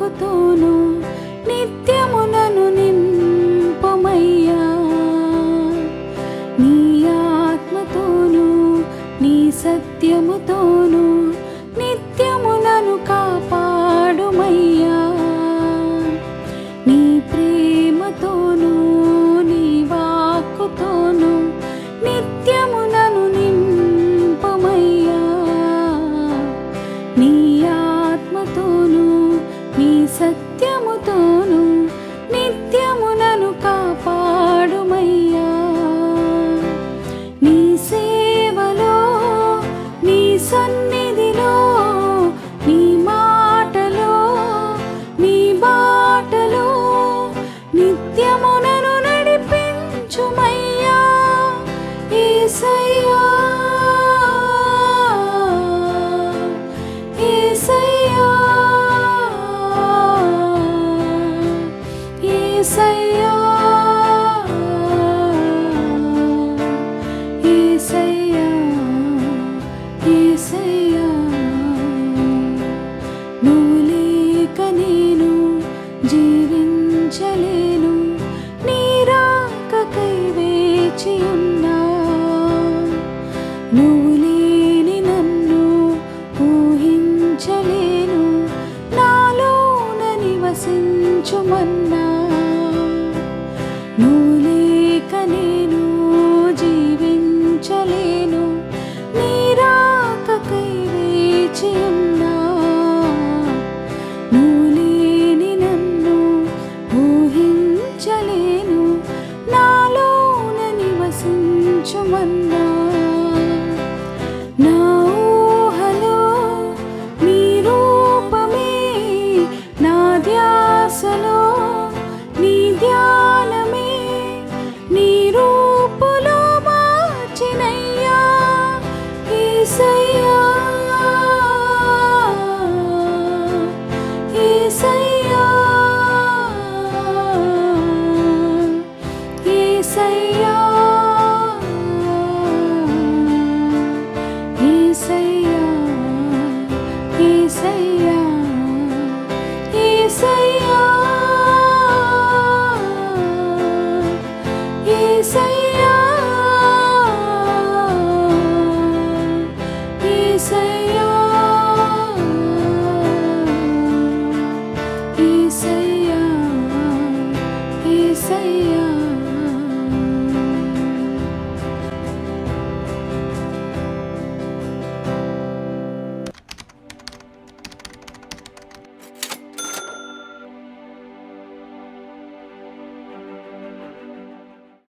వాక్కుతోను నిత్యము నన్ను నింపుమయ్యా. నీ ఆత్మతోను నీ సత్యముతోను నిత్యము నన్ను కాపాడుమయ్యా. నీ ప్రేమతోను నీ వాక్కుతోను నిత్యము నన్ను నింపుమయ్యా. నీ ఆత్మతోను నీ సత్యముతోను నిత్యము నన్ను కాపాడుమయ్యా. నీ సేవలో నీ సన్నిధిలో నీ మాటలో నీ బాటలో నిత్యము నన్ను నడిపించుమయ్యా. యేసయ్యా యేసయ్యా యేసయ్యా యేసయ్యా యేసయ్యా. నువ్వు లేక నేను జీవించలేను, నీ రాకకై వేచి ఉన్నా. నువ్వు లేని నన్ను ఊహించలేను, నాలోన నివసించుమన్నా. నువ్వు లేక నేను జీవించలేను, నీ రాకకై వేచి ఉన్నా. నువ్వు లేని నన్ను ఊహించలేను, నాలోన నివసించుమన్నా. నా ఊహలో నీ రూపమే, నా ధ్యాసలో నీ ధ్యానమే, నీ రూపులో మార్చినయ్యా. యేసయ్యా యేసయ్యా యేసయ్యా యేసయ్యా యేసయ్యా యేసయ్యా.